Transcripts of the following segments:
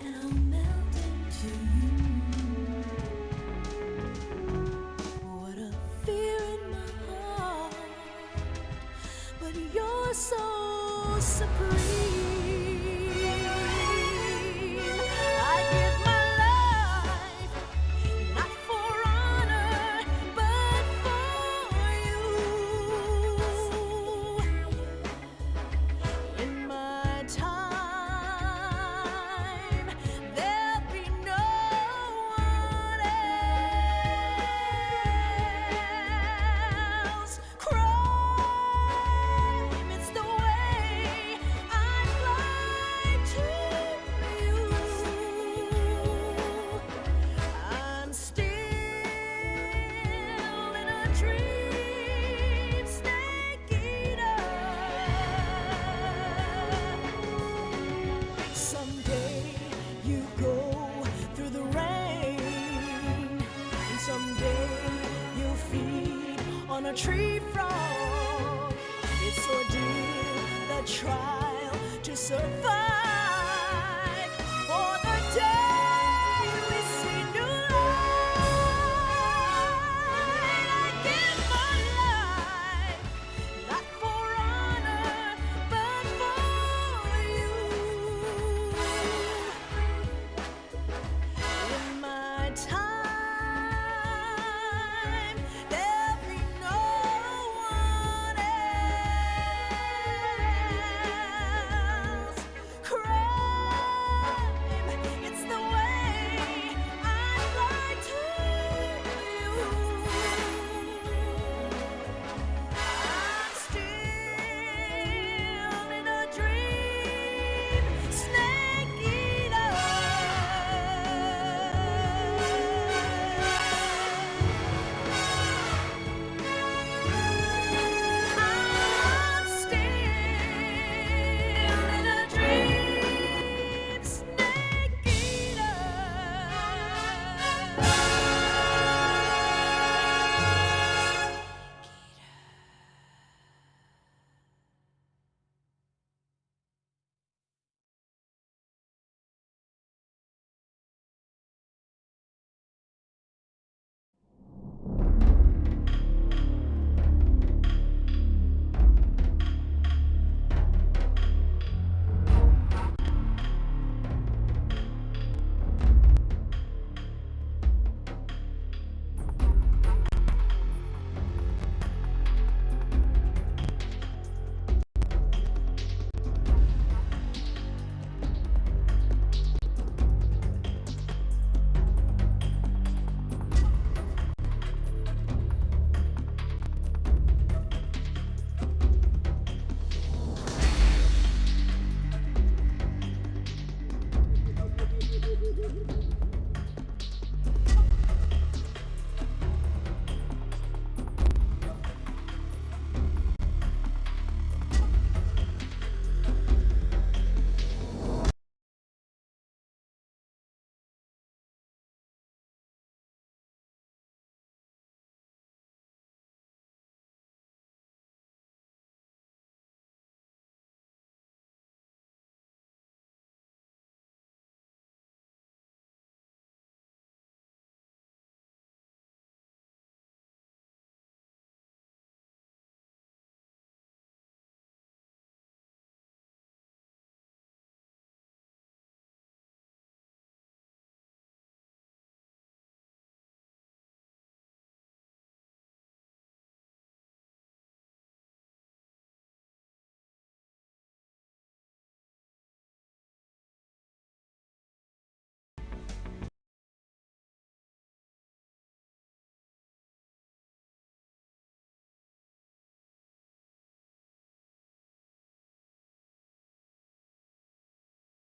and I'll melt into you. What a fear in my heart, but you're so supreme. I give my life, not for honor, but for you. In my time, there'll be no one else. Crime, it's the way I fly to you. I'm still in a dream, snake eater. Someday you go through the rain, and someday you'll feed on a tree frog. It's ordeal, the trial to survive. For the day we see new light, I give my life, not for honor, but for you. In my time, there'll be no one else. Crime, it's the way I fly to you. I'm still in a dream, snake eater. I'm still in a dream, snake eater.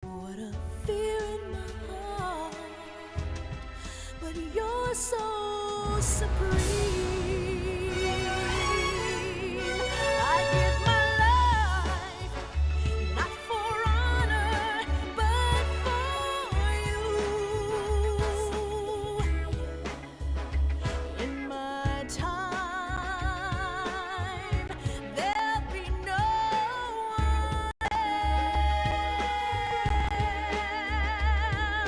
What a fear in my heart, but you're so supreme. I give my life, not for honor, but for you. In my time, there'll be no one else.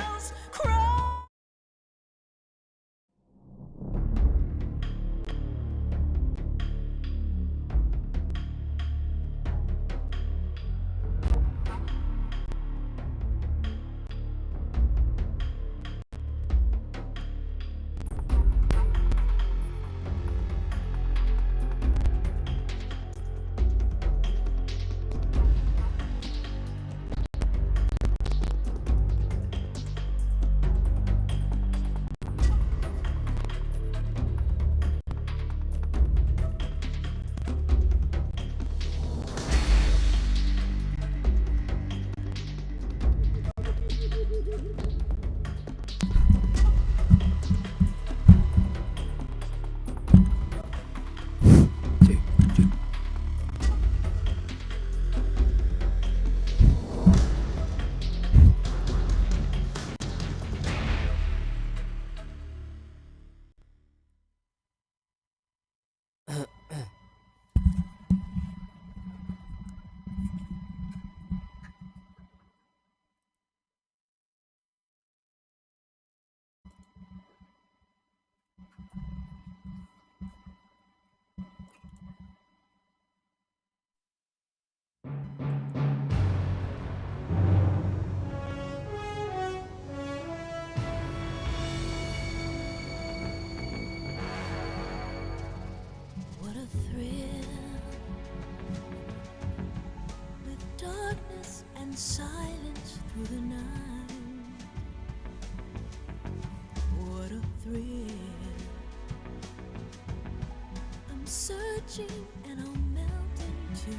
touching, and I'll melt into you.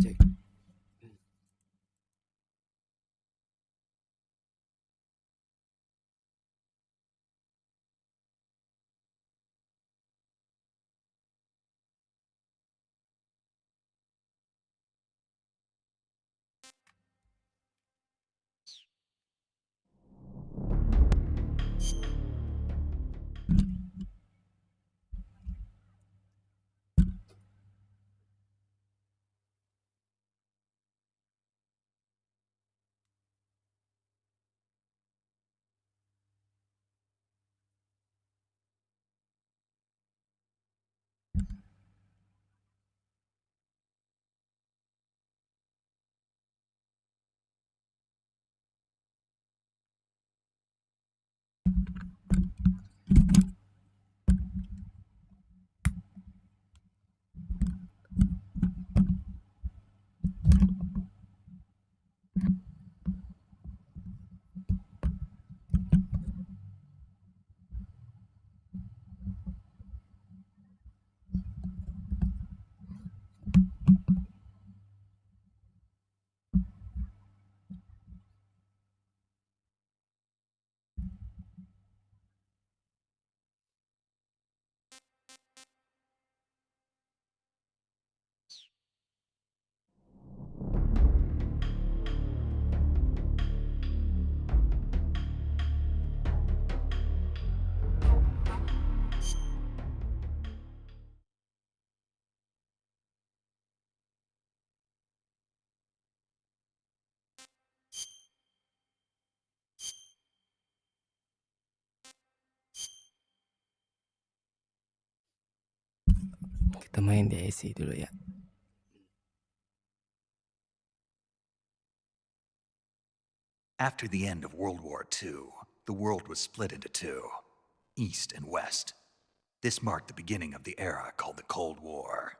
Cek. Kita main di IC dulu ya. After the end of World War II, the world was split into two, East and West. This marked the beginning of the era called the Cold War.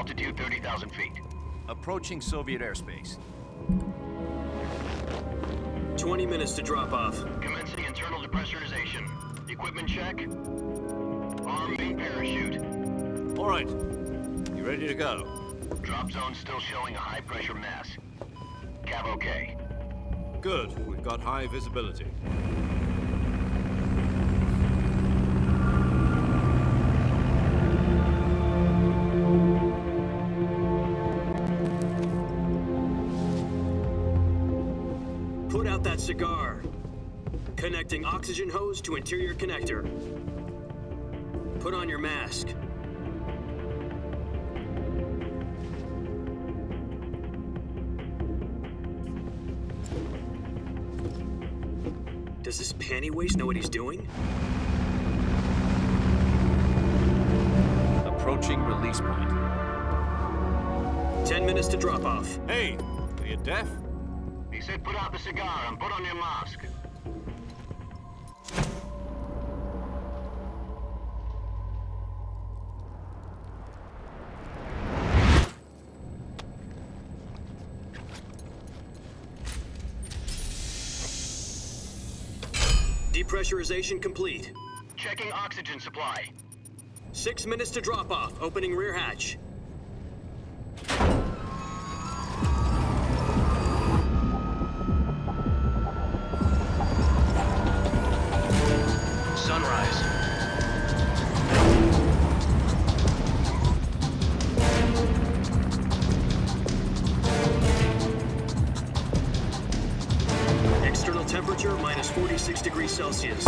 Altitude 30,000 feet. Approaching Soviet airspace. 20 minutes to drop off. Commencing internal depressurization. Equipment check. Arm main parachute. All right. You ready to go? Drop zone still showing a high pressure mass. Cav okay. Good. We've got high visibility. Put out that cigar. Connecting oxygen hose to interior connector. Put on your mask. Does this panty waste know what he's doing? Approaching release point. 10 minutes to drop off. Hey, are you deaf? He said put out the cigar and put on your mask. Depressurization complete. Checking oxygen supply. 6 minutes to drop off. Opening rear hatch. Sunrise. External temperature minus 46 degrees Celsius.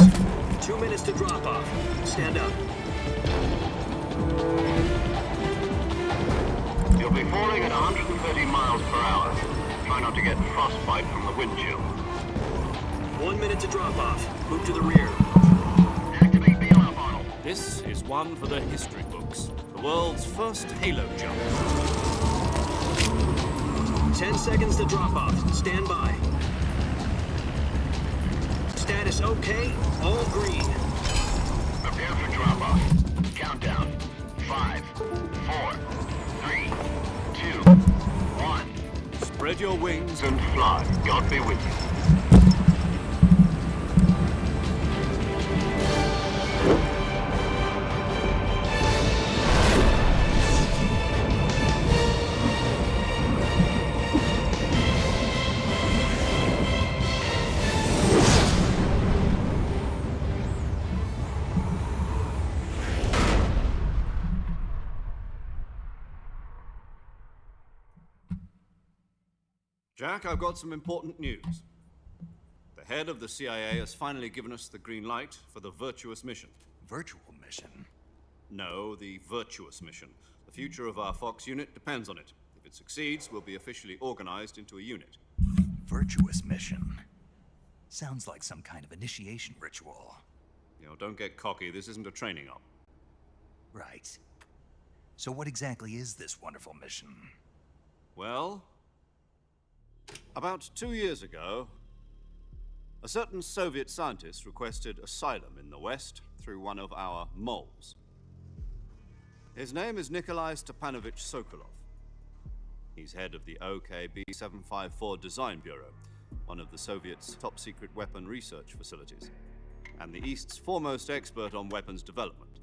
2 minutes to drop off. Stand up. You'll be falling at 130 miles per hour. Try not to get frostbite from the wind chill. 1 minute to drop off. Move to the rear. Activate bailout model. This is one for the history books. The world's first halo jump. 10 seconds to drop off. Stand by. Status okay. All green. Prepare for drop off. Countdown. 5, 4, 3, 2, 1. Spread your wings. And fly. God be with you. Jack, I've got some important news. The head of the CIA has finally given us the green light for the virtuous mission. Virtual mission? No, the virtuous mission. The future of our Fox unit depends on it. If it succeeds, we'll be officially organized into a unit. Virtuous mission? Sounds like some kind of initiation ritual. You know, don't get cocky. This isn't a training op. Right. So what exactly is this wonderful mission? Well, about 2 years ago, a certain Soviet scientist requested asylum in the West through one of our moles. His name is Nikolai Stepanovich Sokolov. He's head of the OKB-754 Design Bureau, one of the Soviets' top-secret weapon research facilities, and the East's foremost expert on weapons development.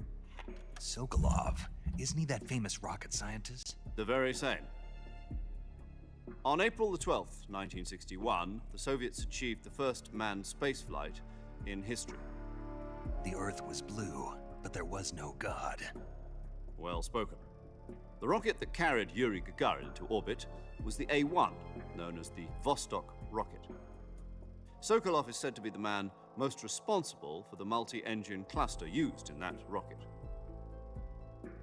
Sokolov? Isn't he that famous rocket scientist? The very same. On April the 12th, 1961, the Soviets achieved the first manned spaceflight in history. The Earth was blue, but there was no God. Well spoken. The rocket that carried Yuri Gagarin into orbit was the A-1, known as the Vostok rocket. Sokolov is said to be the man most responsible for the multi-engine cluster used in that rocket.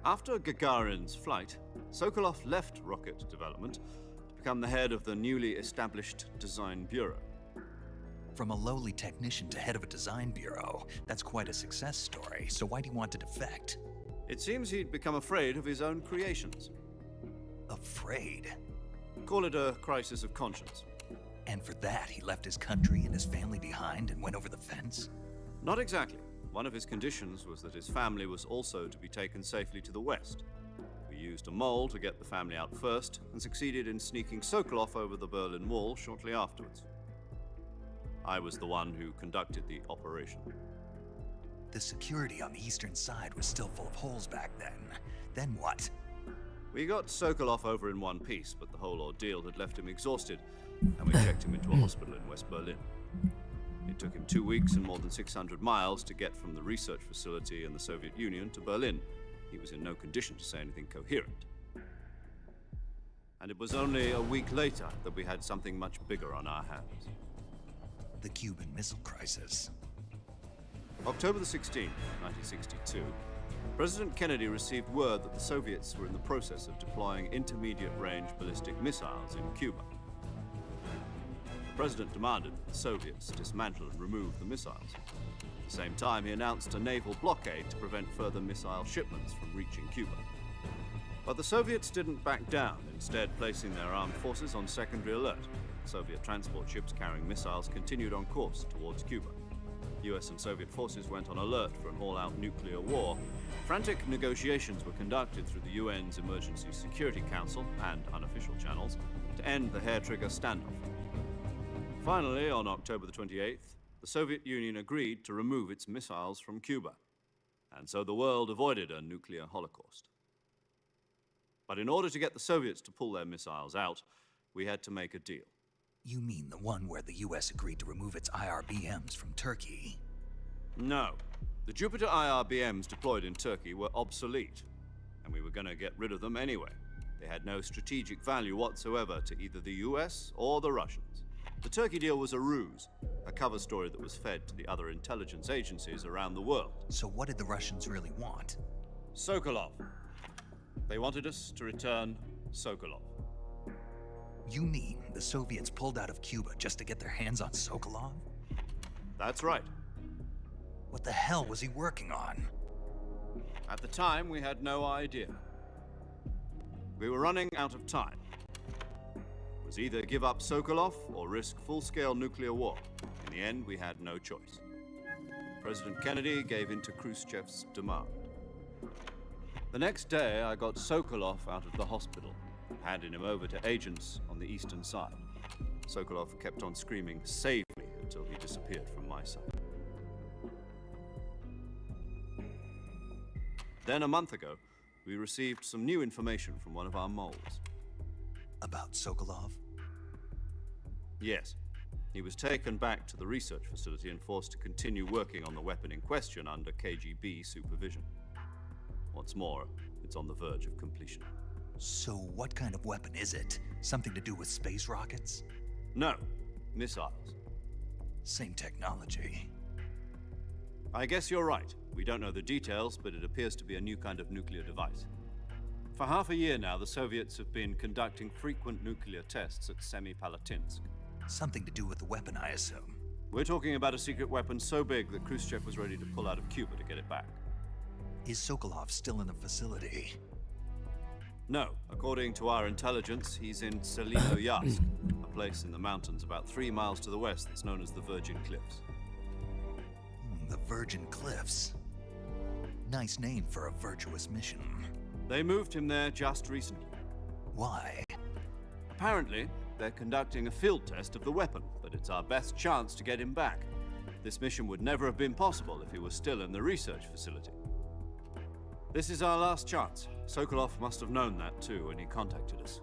After Gagarin's flight, Sokolov left rocket development to become the head of the newly established Design Bureau. From a lowly technician to head of a design bureau, that's quite a success story. So why do you want to defect? It seems he'd become afraid of his own creations. Afraid? Call it a crisis of conscience. And for that, he left his country and his family behind and went over the fence? Not exactly. One of his conditions was that his family was also to be taken safely to the West. For used a mole to get the family out first and succeeded in sneaking Sokolov over the Berlin Wall shortly afterwards. I was the one who conducted the operation. The security on the eastern side was still full of holes back then. Then what? We got Sokolov over in one piece, but the whole ordeal had left him exhausted, and we checked him into a hospital in West Berlin. It took him 2 weeks and more than 600 miles to get from the research facility in the Soviet Union to Berlin. He was in no condition to say anything coherent. And it was only a week later that we had something much bigger on our hands. The Cuban Missile Crisis. October the 16th, 1962, President Kennedy received word that the Soviets were in the process of deploying intermediate-range ballistic missiles in Cuba. The President demanded that the Soviets dismantle and remove the missiles. At the same time, he announced a naval blockade to prevent further missile shipments from reaching Cuba. But the Soviets didn't back down, instead placing their armed forces on secondary alert. Soviet transport ships carrying missiles continued on course towards Cuba. US and Soviet forces went on alert for an all-out nuclear war. Frantic negotiations were conducted through the UN's Emergency Security Council and unofficial channels to end the hair-trigger standoff. Finally, on October the 28th, the Soviet Union agreed to remove its missiles from Cuba, and so the world avoided a nuclear holocaust. But in order to get the Soviets to pull their missiles out, we had to make a deal. You mean the one where the US agreed to remove its IRBMs from Turkey? No. The Jupiter IRBMs deployed in Turkey were obsolete, and we were going to get rid of them anyway. They had no strategic value whatsoever to either the US or the Russians. The Turkey deal was a ruse, a cover story that was fed to the other intelligence agencies around the world. So what did the Russians really want? Sokolov. They wanted us to return Sokolov. You mean the Soviets pulled out of Cuba just to get their hands on Sokolov? That's right. What the hell was he working on? At the time, we had no idea. We were running out of time. It was either give up Sokolov or risk full-scale nuclear war. In the end, we had no choice. President Kennedy gave in to Khrushchev's demand. The next day, I got Sokolov out of the hospital, handing him over to agents on the eastern side. Sokolov kept on screaming, "Save me," until he disappeared from my sight. Then a month ago, we received some new information from one of our moles. About Sokolov? Yes. He was taken back to the research facility and forced to continue working on the weapon in question under KGB supervision. What's more, it's on the verge of completion. So what kind of weapon is it? Something to do with space rockets? No, missiles. Same technology. I guess you're right. We don't know the details, but it appears to be a new kind of nuclear device. For half a year now, the Soviets have been conducting frequent nuclear tests at Semipalatinsk. Something to do with the weapon, I assume. We're talking about a secret weapon so big that Khrushchev was ready to pull out of Cuba to get it back. Is Sokolov still in the facility? No, according to our intelligence, he's in Selinoyarsk, a place in the mountains about 3 miles to the west that's known as the Virgin Cliffs. The Virgin Cliffs. Nice name for a virtuous mission. They moved him there just recently. Why? Apparently, they're conducting a field test of the weapon, but it's our best chance to get him back. This mission would never have been possible if he was still in the research facility. This is our last chance. Sokolov must have known that too when he contacted us.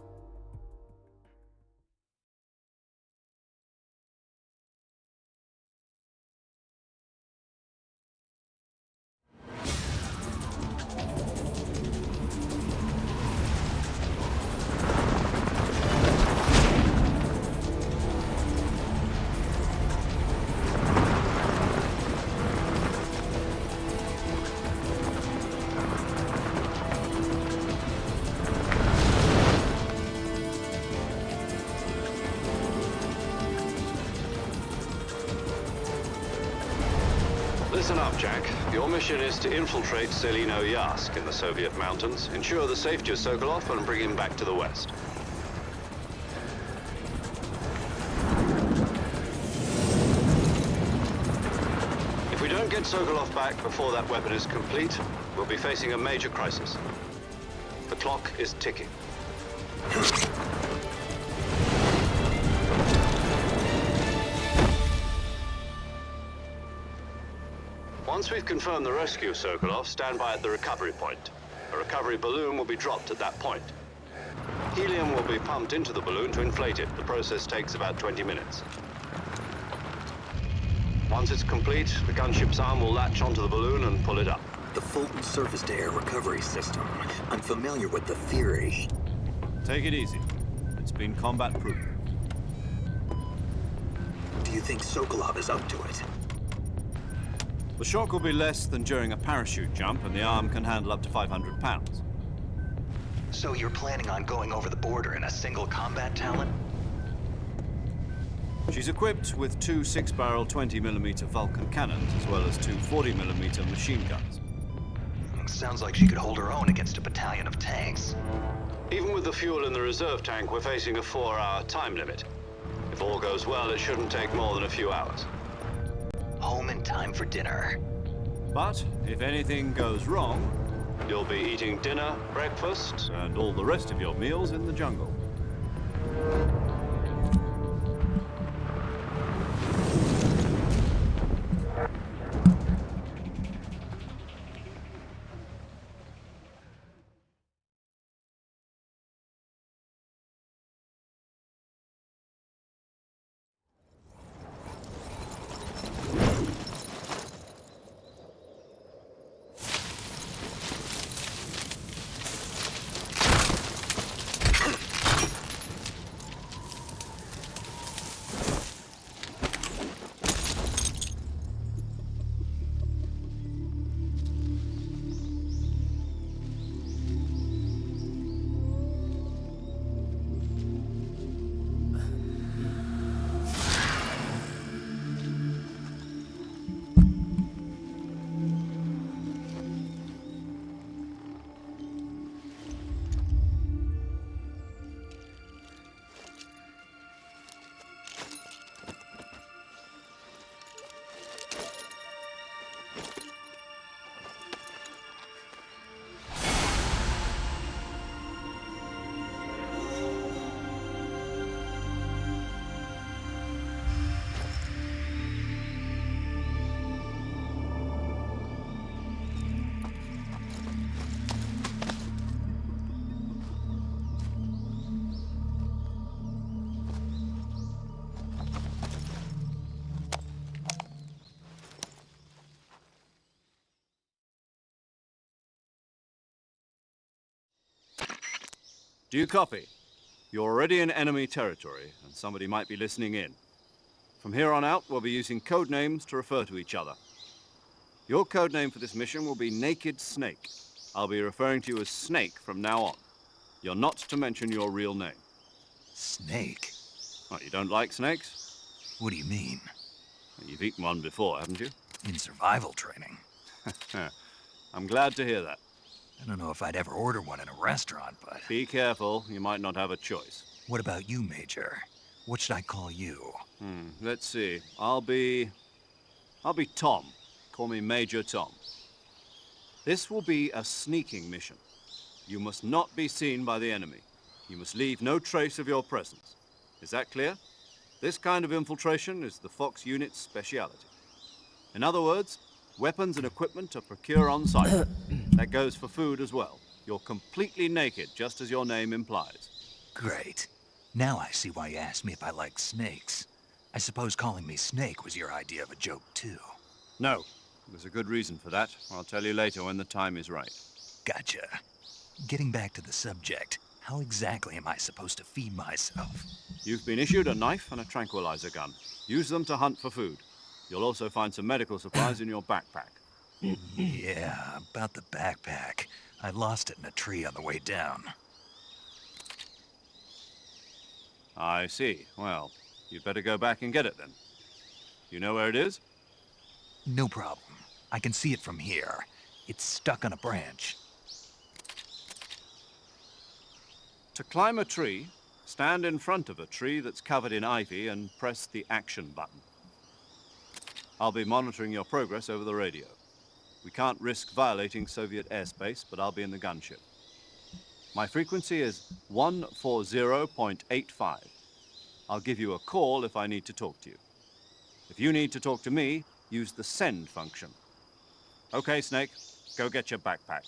Listen up, Jack. Your mission is to infiltrate Selinoyarsk in the Soviet mountains, ensure the safety of Sokolov, and bring him back to the West. If we don't get Sokolov back before that weapon is complete, we'll be facing a major crisis. The clock is ticking. Once we've confirmed the rescue, Sokolov, stand by at the recovery point. A recovery balloon will be dropped at that point. Helium will be pumped into the balloon to inflate it. The process takes about 20 minutes. Once it's complete, the gunship's arm will latch onto the balloon and pull it up. The Fulton surface-to-air recovery system. I'm familiar with the theory. Take it easy. It's been combat-proven. Do you think Sokolov is up to it? The shock will be less than during a parachute jump, and the arm can handle up to 500 pounds. So you're planning on going over the border in a single combat Talon? She's equipped with two 6-barrel 20mm Vulcan cannons, as well as two 40mm machine guns. Sounds like she could hold her own against a battalion of tanks. Even with the fuel in the reserve tank, we're facing a 4-hour time limit. If all goes well, it shouldn't take more than a few hours. Home in time for dinner. But if anything goes wrong, You'll be eating dinner, breakfast. and all the rest of your meals in the jungle. Do you copy? You're already in enemy territory, and somebody might be listening in. From here on out, we'll be using code names to refer to each other. Your code name for this mission will be Naked Snake. I'll be referring to you as Snake from now on. You're not to mention your real name. Snake? What, you don't like snakes? What do you mean? You've eaten one before, haven't you? In survival training? I'm glad to hear that. I don't know if I'd ever order one in a restaurant, but... Be careful, you might not have a choice. What about you, Major? What should I call you? Let's see. I'll be Tom. Call me Major Tom. This will be a sneaking mission. You must not be seen by the enemy. You must leave no trace of your presence. Is that clear? This kind of infiltration is the Fox unit's speciality. In other words, weapons and equipment are procured on site. That goes for food as well. You're completely naked, just as your name implies. Great. Now I see why you asked me if I like snakes. I suppose calling me Snake was your idea of a joke, too. No, there's a good reason for that. I'll tell you later when the time is right. Gotcha. Getting back to the subject, how exactly am I supposed to feed myself? You've been issued a knife and a tranquilizer gun. Use them to hunt for food. You'll also find some medical supplies in your backpack. Yeah, about the backpack. I lost it in a tree on the way down. I see. Well, you'd better go back and get it then. You know where it is? No problem. I can see it from here. It's stuck on a branch. To climb a tree, stand in front of a tree that's covered in ivy and press the action button. I'll be monitoring your progress over the radio. We can't risk violating Soviet airspace, but I'll be in the gunship. My frequency is 140.85. I'll give you a call if I need to talk to you. If you need to talk to me, use the send function. Okay, Snake, go get your backpack.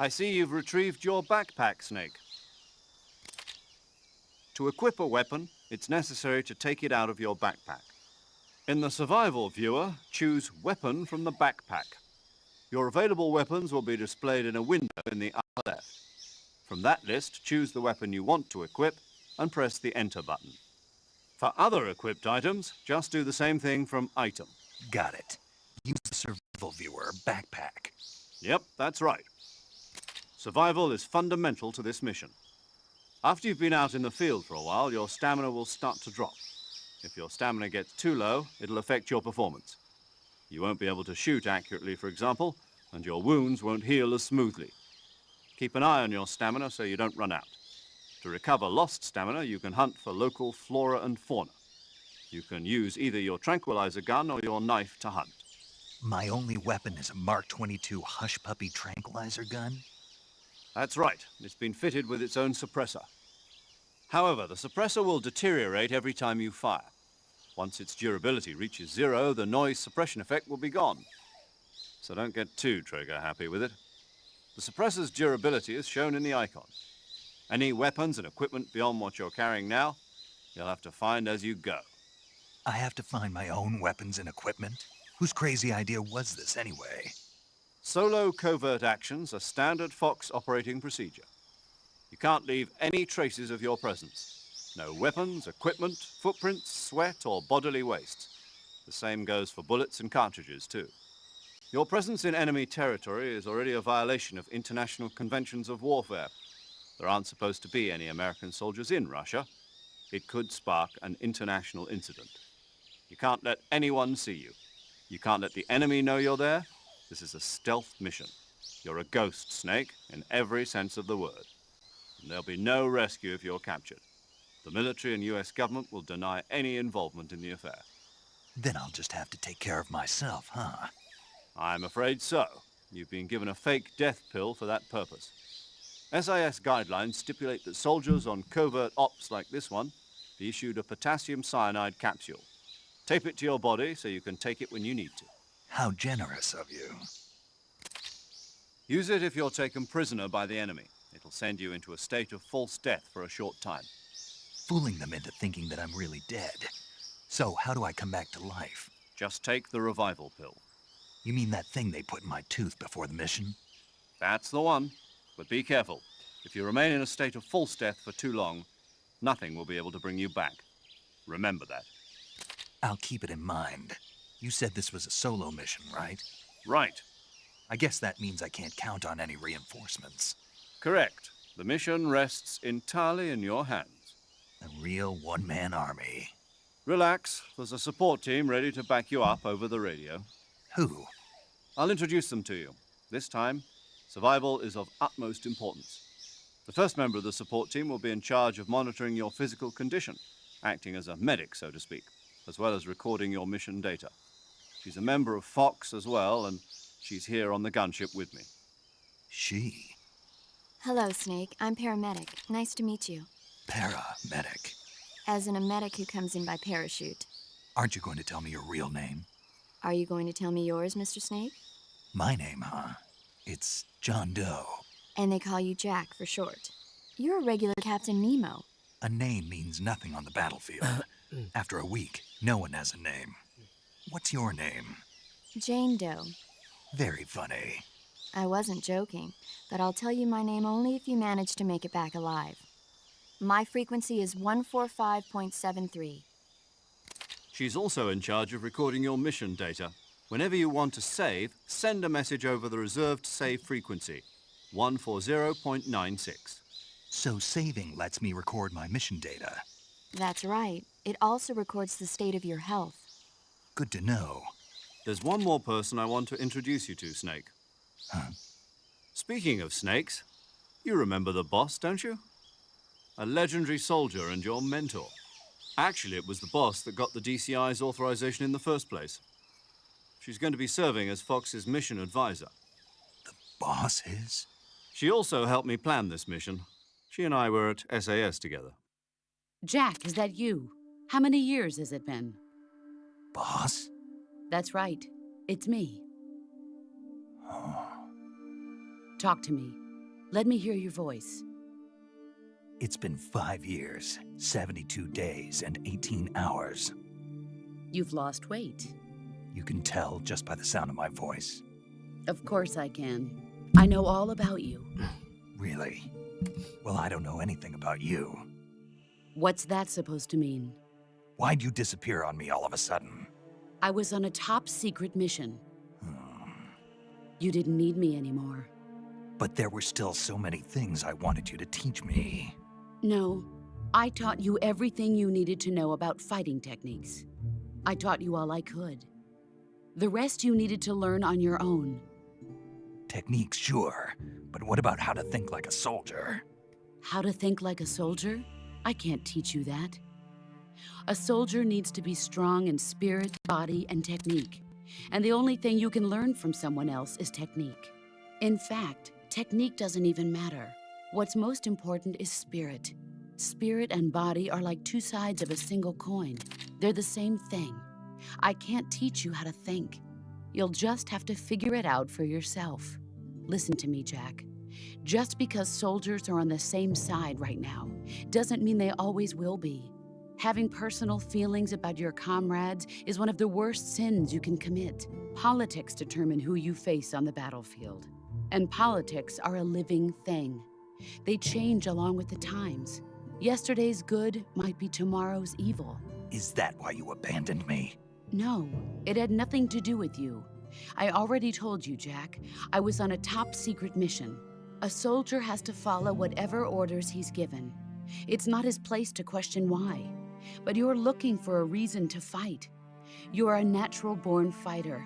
I see you've retrieved your backpack, Snake. To equip a weapon, it's necessary to take it out of your backpack. In the survival viewer, choose Weapon from the backpack. Your available weapons will be displayed in a window in the upper left. From that list, choose the weapon you want to equip and press the Enter button. For other equipped items, just do the same thing from Item. Got it. Use the survival viewer backpack. Yep, that's right. Survival is fundamental to this mission. After you've been out in the field for a while, your stamina will start to drop. If your stamina gets too low, it'll affect your performance. You won't be able to shoot accurately, for example, and your wounds won't heal as smoothly. Keep an eye on your stamina so you don't run out. To recover lost stamina, you can hunt for local flora and fauna. You can use either your tranquilizer gun or your knife to hunt. My only weapon is a Mark 22 Hush Puppy tranquilizer gun? That's right. It's been fitted with its own suppressor. However, the suppressor will deteriorate every time you fire. Once its durability reaches 0, the noise suppression effect will be gone. So don't get too trigger happy with it. The suppressor's durability is shown in the icon. Any weapons and equipment beyond what you're carrying now, you'll have to find as you go. I have to find my own weapons and equipment? Whose crazy idea was this anyway? Solo covert actions are standard Fox operating procedure. You can't leave any traces of your presence. No weapons, equipment, footprints, sweat, or bodily waste. The same goes for bullets and cartridges, too. Your presence in enemy territory is already a violation of international conventions of warfare. There aren't supposed to be any American soldiers in Russia. It could spark an international incident. You can't let anyone see you. You can't let the enemy know you're there. This is a stealth mission. You're a ghost, Snake, in every sense of the word. And there'll be no rescue if you're captured. The military and US government will deny any involvement in the affair. Then I'll just have to take care of myself, huh? I'm afraid so. You've been given a fake death pill for that purpose. SIS guidelines stipulate that soldiers on covert ops like this one be issued a potassium cyanide capsule. Tape it to your body so you can take it when you need to. How generous of you. Use it if you're taken prisoner by the enemy. It'll send you into a state of false death for a short time. Fooling them into thinking that I'm really dead. So, how do I come back to life? Just take the revival pill. You mean that thing they put in my tooth before the mission? That's the one. But be careful. If you remain in a state of false death for too long, nothing will be able to bring you back. Remember that. I'll keep it in mind. You said this was a solo mission, right? Right. I guess that means I can't count on any reinforcements. Correct. The mission rests entirely in your hands. A real one-man army. Relax. There's a support team ready to back you up over the radio. Who? I'll introduce them to you. This time, survival is of utmost importance. The first member of the support team will be in charge of monitoring your physical condition, acting as a medic, so to speak, as well as recording your mission data. She's a member of Fox as well, and she's here on the gunship with me. She? Hello, Snake. I'm paramedic. Nice to meet you. Paramedic. As in a medic who comes in by parachute. Aren't you going to tell me your real name? Are you going to tell me yours, Mr. Snake? My name, huh? It's John Doe. And they call you Jack for short. You're a regular Captain Nemo. A name means nothing on the battlefield. After a week, no one has a name. What's your name? Jane Doe. Very funny. I wasn't joking, but I'll tell you my name only if you manage to make it back alive. My frequency is 145.73. She's also in charge of recording your mission data. Whenever you want to save, send a message over the reserved save frequency, 140.96. So saving lets me record my mission data. That's right. It also records the state of your health. Good to know. There's one more person I want to introduce you to, Snake. Huh? Speaking of snakes, you remember the boss, don't you? A legendary soldier and your mentor. Actually, it was the boss that got the DCI's authorization in the first place. She's going to be serving as Fox's mission advisor. The boss is? She also helped me plan this mission. She and I were at SAS together. Jack, is that you? How many years has it been? Boss? That's right. It's me. Oh. Talk to me. Let me hear your voice. It's been 5 years, 72 days, and 18 hours. You've lost weight. You can tell just by the sound of my voice. Of course I can. I know all about you. Really? Well, I don't know anything about you. What's that supposed to mean? Why'd you disappear on me all of a sudden? I was on a top-secret mission. You didn't need me anymore. But there were still so many things I wanted you to teach me. No, I taught you everything you needed to know about fighting techniques. I taught you all I could. The rest you needed to learn on your own. Techniques, sure. But what about how to think like a soldier? How to think like a soldier? I can't teach you that. A soldier needs to be strong in spirit, body, and technique. And the only thing you can learn from someone else is technique. In fact, technique doesn't even matter. What's most important is spirit. Spirit and body are like two sides of a single coin. They're the same thing. I can't teach you how to think. You'll just have to figure it out for yourself. Listen to me, Jack. Just because soldiers are on the same side right now doesn't mean they always will be. Having personal feelings about your comrades is one of the worst sins you can commit. Politics determine who you face on the battlefield. And politics are a living thing. They change along with the times. Yesterday's good might be tomorrow's evil. Is that why you abandoned me? No, it had nothing to do with you. I already told you, Jack. I was on a top-secret mission. A soldier has to follow whatever orders he's given. It's not his place to question why. But you're looking for a reason to fight. You're a natural-born fighter,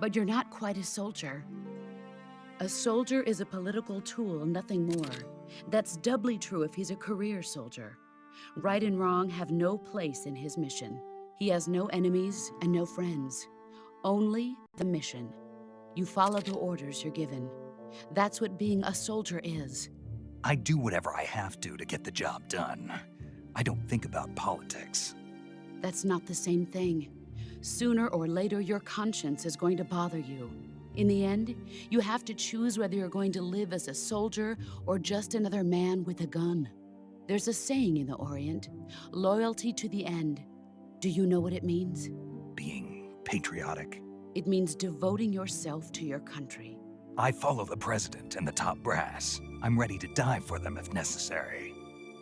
but you're not quite a soldier. A soldier is a political tool, nothing more. That's doubly true if he's a career soldier. Right and wrong have no place in his mission. He has no enemies and no friends. Only the mission. You follow the orders you're given. That's what being a soldier is. I do whatever I have to get the job done. I don't think about politics. That's not the same thing. Sooner or later, your conscience is going to bother you. In the end, you have to choose whether you're going to live as a soldier or just another man with a gun. There's a saying in the Orient, loyalty to the end. Do you know what it means? Being patriotic. It means devoting yourself to your country. I follow the president and the top brass. I'm ready to die for them if necessary.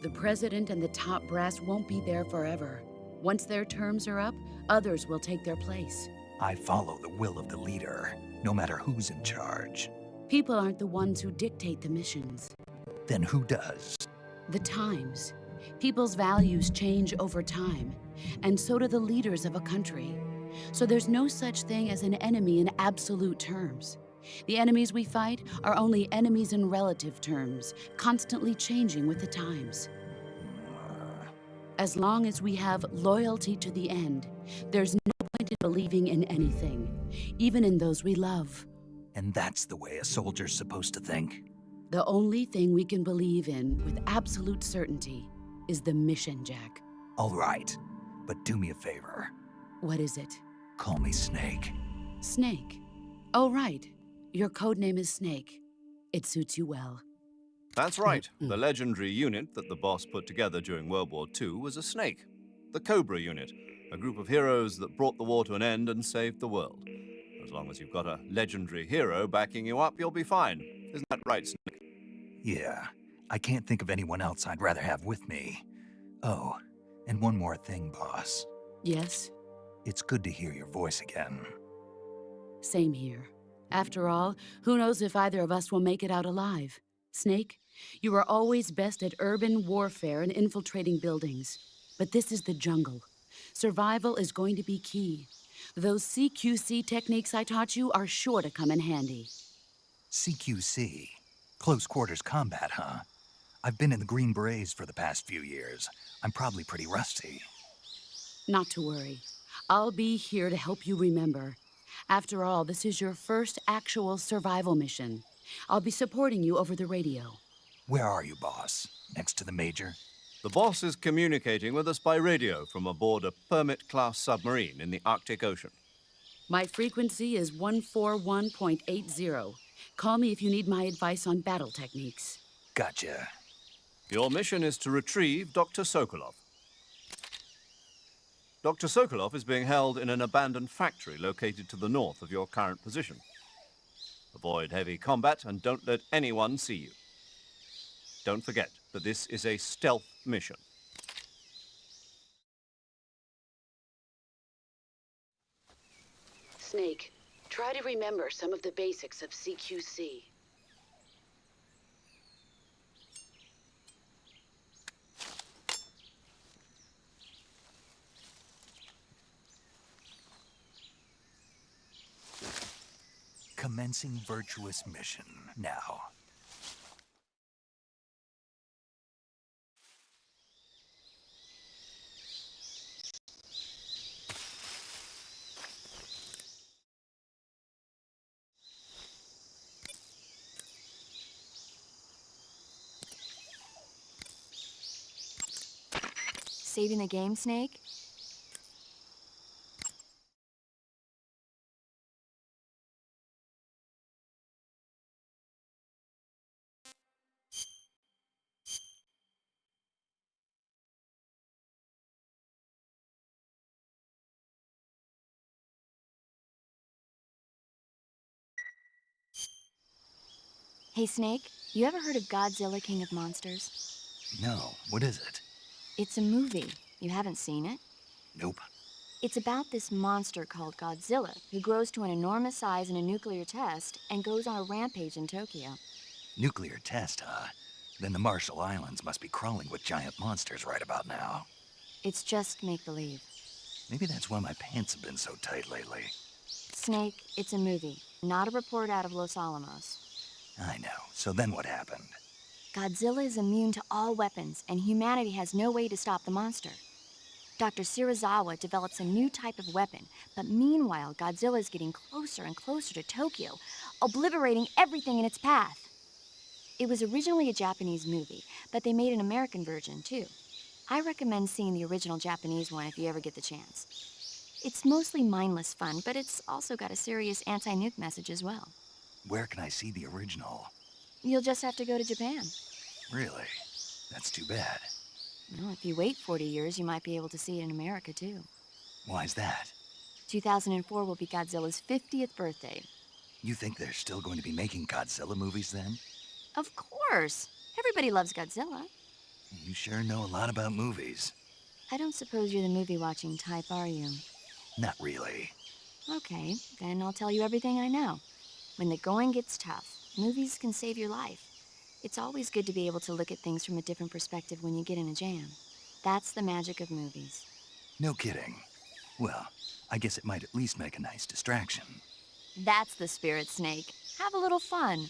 The president and the top brass won't be there forever. Once their terms are up, others will take their place. I follow the will of the leader, no matter who's in charge. People aren't the ones who dictate the missions. Then who does? The times. People's values change over time, and so do the leaders of a country. So there's no such thing as an enemy in absolute terms. The enemies we fight are only enemies in relative terms, constantly changing with the times. As long as we have loyalty to the end, there's no point in believing in anything, even in those we love. And that's the way a soldier's supposed to think? The only thing we can believe in with absolute certainty is the mission, Jack. All right, but do me a favor. What is it? Call me Snake. Snake. Oh, right. Your code name is Snake. It suits you well. That's right. The legendary unit that the boss put together during World War II was a snake. The Cobra unit, a group of heroes that brought the war to an end and saved the world. As long as you've got a legendary hero backing you up, you'll be fine. Isn't that right, Snake? Yeah, I can't think of anyone else I'd rather have with me. Oh, and one more thing, boss. Yes? It's good to hear your voice again. Same here. After all, who knows if either of us will make it out alive? Snake, you are always best at urban warfare and infiltrating buildings. But this is the jungle. Survival is going to be key. Those CQC techniques I taught you are sure to come in handy. CQC? Close quarters combat, huh? I've been in the Green Berets for the past few years. I'm probably pretty rusty. Not to worry. I'll be here to help you remember. After all, this is your first actual survival mission. I'll be supporting you over the radio. Where are you, boss? Next to the Major? The boss is communicating with us by radio from aboard a Permit-class submarine in the Arctic Ocean. My frequency is 141.80. Call me if you need my advice on battle techniques. Gotcha. Your mission is to retrieve Dr. Sokolov. Dr. Sokolov is being held in an abandoned factory located to the north of your current position. Avoid heavy combat and don't let anyone see you. Don't forget that this is a stealth mission. Snake, try to remember some of the basics of CQC. Commencing virtuous mission now. Saving the game, Snake? Hey, Snake, you ever heard of Godzilla, King of Monsters? No, what is it? It's a movie. You haven't seen it? Nope. It's about this monster called Godzilla who grows to an enormous size in a nuclear test and goes on a rampage in Tokyo. Nuclear test, huh? Then the Marshall Islands must be crawling with giant monsters right about now. It's just make-believe. Maybe that's why my pants have been so tight lately. Snake, it's a movie, not a report out of Los Alamos. I know. So then what happened? Godzilla is immune to all weapons, and humanity has no way to stop the monster. Dr. Shirazawa develops a new type of weapon, but meanwhile, Godzilla is getting closer and closer to Tokyo, obliterating everything in its path. It was originally a Japanese movie, but they made an American version, too. I recommend seeing the original Japanese one if you ever get the chance. It's mostly mindless fun, but it's also got a serious anti-nuke message as well. Where can I see the original? You'll just have to go to Japan. Really? That's too bad. Well, if you wait 40 years, you might be able to see it in America, too. Why's that? 2004 will be Godzilla's 50th birthday. You think they're still going to be making Godzilla movies then? Of course! Everybody loves Godzilla. You sure know a lot about movies. I don't suppose you're the movie-watching type, are you? Not really. Okay, then I'll tell you everything I know. When the going gets tough, movies can save your life. It's always good to be able to look at things from a different perspective when you get in a jam. That's the magic of movies. No kidding. Well, I guess it might at least make a nice distraction. That's the spirit, Snake. Have a little fun.